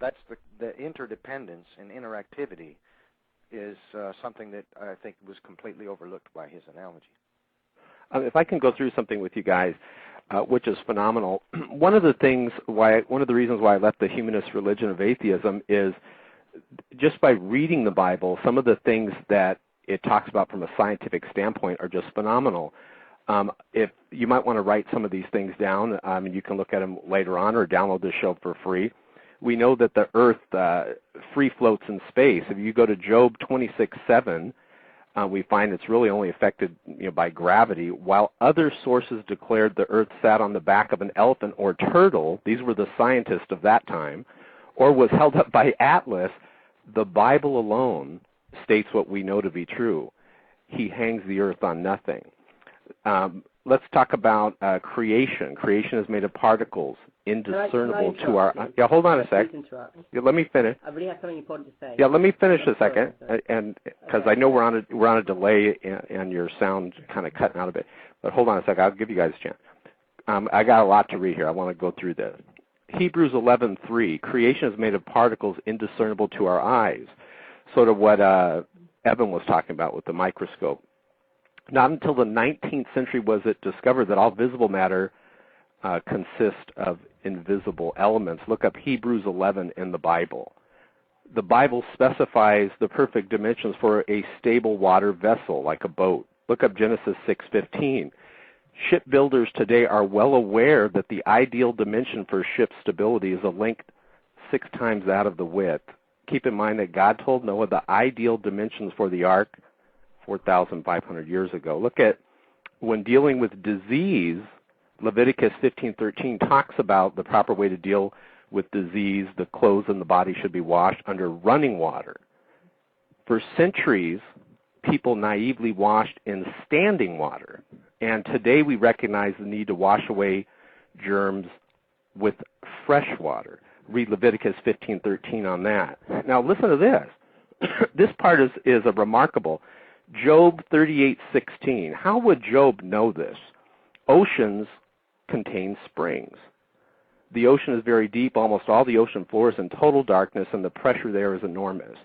That's the interdependence and interactivity is something that I think was completely overlooked by his analogy. If I can go through something with you guys, which is phenomenal. One of the reasons why I left the humanist religion of atheism is just by reading the Bible, some of the things that it talks about from a scientific standpoint are just phenomenal. If you might want to write some of these things down, you can look at them later on or download this show for free. We know that the Earth free floats in space. If you go to Job 26:7, we find it's really only affected by gravity, while other sources declared the Earth sat on the back of an elephant or turtle. These were the scientists of that time, or was held up by Atlas. The Bible alone states what we know to be true. He hangs the Earth on nothing. Let's talk about creation. Creation is made of particles, indiscernible to our... Yeah, hold on a sec. Yeah, let me finish. I really have something important to say. Yeah, let me finish a second, and because I know we're on a delay and your sound's kind of cutting out a bit. But hold on a sec. I'll give you guys a chance. I got a lot to read here. I want to go through this. Hebrews 11:3. Creation is made of particles indiscernible to our eyes. Sort of what Evan was talking about with the microscope. Not until the 19th century was it discovered that all visible matter consists of invisible elements. Look up Hebrews 11 in the Bible. The Bible specifies the perfect dimensions for a stable water vessel, like a boat. Look up Genesis 6:15. Shipbuilders today are well aware that the ideal dimension for ship stability is a length 6 times that of the width. Keep in mind that God told Noah the ideal dimensions for the ark 4,500 years ago. Look at, when dealing with disease, Leviticus 15:13 talks about the proper way to deal with disease. The clothes and the body should be washed under running water. For centuries, people naively washed in standing water. And today we recognize the need to wash away germs with fresh water. Read Leviticus 15:13 on that. Now listen to this. This part is a remarkable. Job 38:16. How would Job know this? Oceans contain springs. The ocean is very deep. Almost all the ocean floor is in total darkness, and the pressure there is enormous.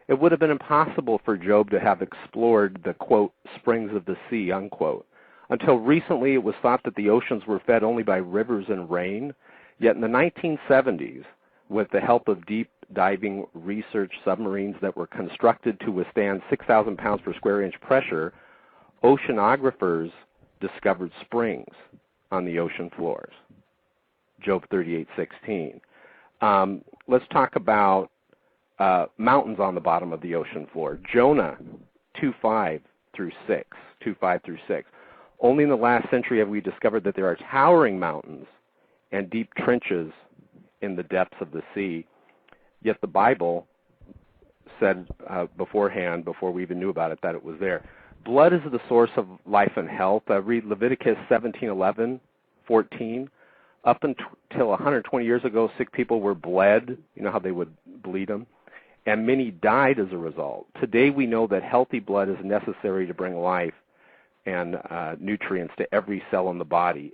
It would have been impossible for Job to have explored the, quote, springs of the sea, unquote. Until recently, it was thought that the oceans were fed only by rivers and rain. Yet in the 1970s, with the help of deep diving research submarines that were constructed to withstand 6,000 pounds per square inch pressure, oceanographers discovered springs on the ocean floors. Job 38:16. Let's talk about mountains on the bottom of the ocean floor. Jonah 2:5 through 6. Only in the last century have we discovered that there are towering mountains and deep trenches in the depths of the sea. Yet the Bible said beforehand, before we even knew about it, that it was there. Blood is the source of life and health. Read Leviticus 17:11-14. Up until 120 years ago, sick people were bled. You know how they would bleed them? And many died as a result. Today we know that healthy blood is necessary to bring life and nutrients to every cell in the body.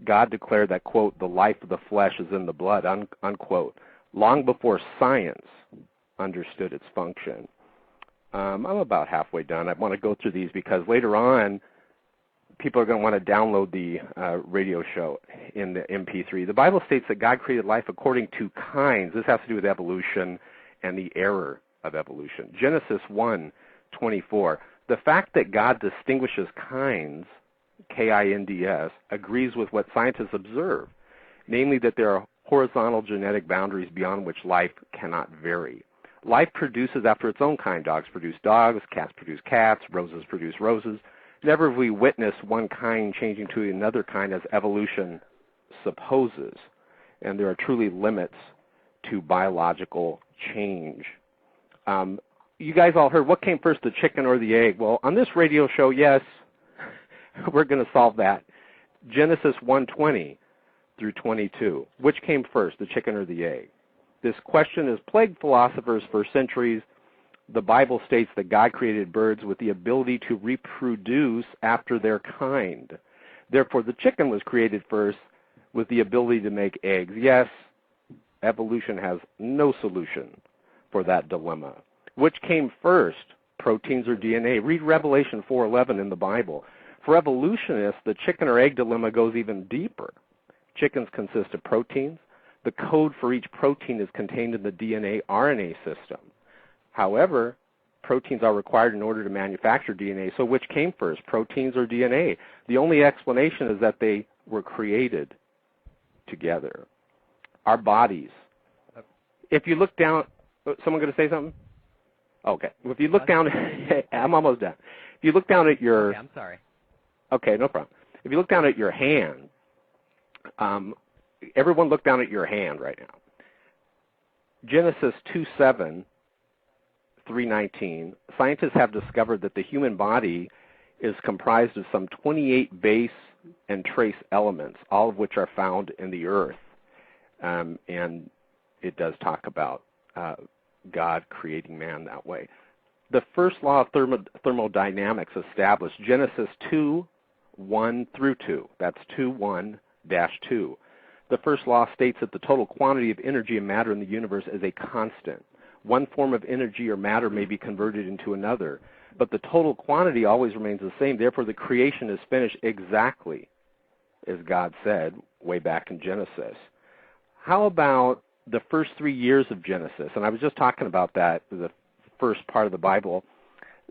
God declared that, quote, the life of the flesh is in the blood, unquote, long before science understood its function. I'm about halfway done. I want to go through these because later on, people are going to want to download the radio show in the MP3. The Bible states that God created life according to kinds. This has to do with evolution and the error of evolution. Genesis 1:24. The fact that God distinguishes kinds, K-I-N-D-S, agrees with what scientists observe, namely that there are horizontal genetic boundaries beyond which life cannot vary. Life produces after its own kind. Dogs produce dogs, cats produce cats, roses produce roses. Never have we witnessed one kind changing to another kind as evolution supposes. And there are truly limits to biological change. You guys all heard, what came first, the chicken or the egg? Well, on this radio show, yes, we're going to solve that. Genesis 1:20-22. Which came first, the chicken or the egg? This question has plagued philosophers for centuries. The Bible states that God created birds with the ability to reproduce after their kind. Therefore, the chicken was created first with the ability to make eggs. Yes, Evolution has no solution for that dilemma. Which came first, proteins or DNA? Read Revelation 4:11 in the Bible. For evolutionists, the chicken or egg dilemma goes even deeper. Chickens consist of proteins. The code for each protein is contained in the DNA-RNA system. However, proteins are required in order to manufacture DNA. So which came first, proteins or DNA? The only explanation is that they were created together. Our bodies. If you look down, someone going to say something? Okay. If you look down, I'm almost done. If you look down at your... Okay, I'm sorry. Okay, no problem. If you look down at your hand, everyone look down at your hand right now. Genesis 2:7, 3:19, scientists have discovered that the human body is comprised of some 28 base and trace elements, all of which are found in the earth. And it does talk about God creating man that way. The first law of thermodynamics established Genesis 2:1 through 2. That's 2:1-2. The first law states that the total quantity of energy and matter in the universe is a constant. One form of energy or matter may be converted into another, but the total quantity always remains the same. Therefore, the creation is finished exactly as God said way back in Genesis. How about the first 3 years of Genesis? And I was just talking about that, the first part of the Bible.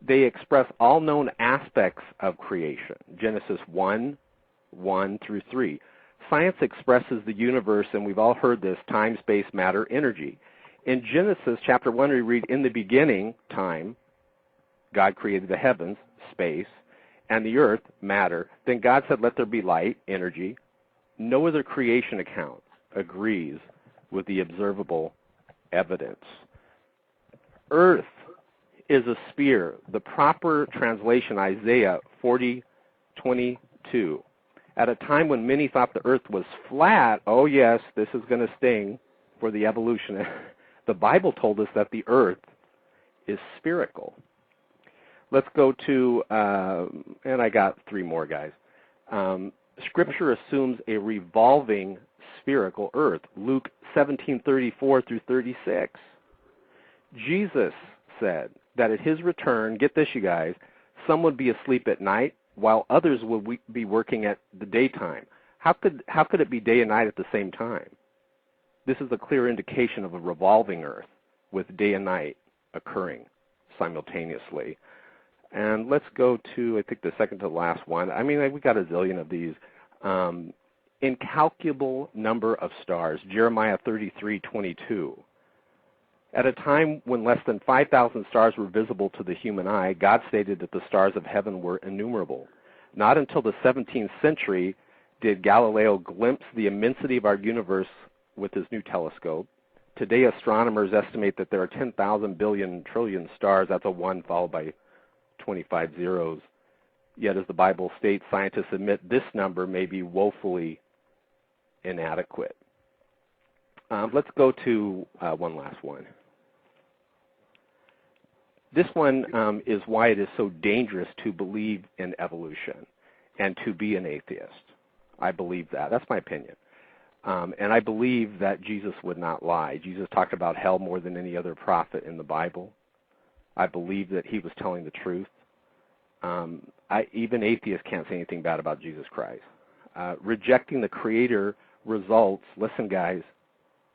They express all known aspects of creation. Genesis 1:1 through 3. Science expresses the universe, and we've all heard this, time, space, matter, energy. In Genesis chapter 1, we read, in the beginning, time, God created the heavens, space, and the earth, matter. Then God said, let there be light, energy. No other creation account agrees with the observable evidence. Earth is a sphere. The proper translation, Isaiah 40:22. At a time when many thought the earth was flat, oh yes, this is going to sting for the evolutionist. The Bible told us that the earth is spherical. Let's go to, and I got 3 more, guys. Scripture assumes a revolving spherical earth. Luke 17:34 through 36. Jesus said that at his return, get this, you guys, some would be asleep at night while others would be working at the daytime. How could it be day and night at the same time? This is a clear indication of a revolving earth with day and night occurring simultaneously. And let's go to, I think, the second to the last one. I mean, we got a zillion of these. Incalculable number of stars, Jeremiah 33:22. At a time when less than 5,000 stars were visible to the human eye, God stated that the stars of heaven were innumerable. Not until the 17th century did Galileo glimpse the immensity of our universe with his new telescope. Today, astronomers estimate that there are 10,000 billion trillion stars. That's a 1 followed by 25 zeros. Yet, as the Bible states, scientists admit this number may be woefully inadequate. Let's go to one last one. This one is why it is so dangerous to believe in evolution and to be an atheist. I believe that. That's my opinion. And I believe that Jesus would not lie. Jesus talked about hell more than any other prophet in the Bible. I believe that he was telling the truth. Even atheists can't say anything bad about Jesus Christ. Rejecting the Creator results, listen guys,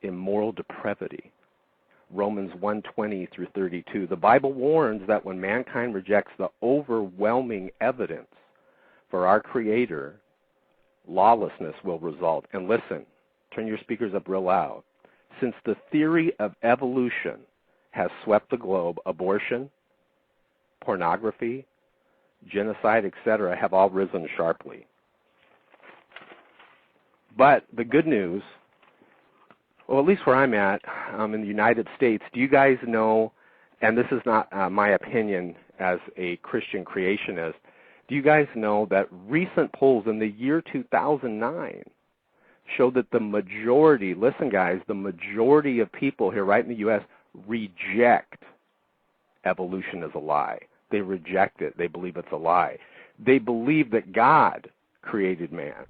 in moral depravity. Romans 1:20 through 32. The Bible warns that when mankind rejects the overwhelming evidence for our Creator, lawlessness will result. And listen, turn your speakers up real loud. Since the theory of evolution has swept the globe, abortion, pornography, genocide, etc., have all risen sharply. But the good news, well, at least where I'm at in the United States, do you guys know, and this is not my opinion as a Christian creationist, do you guys know that recent polls in the year 2009 show that the majority, listen guys, the majority of people here right in the U.S. reject evolution as a lie. They reject it. They believe it's a lie. They believe that God created man.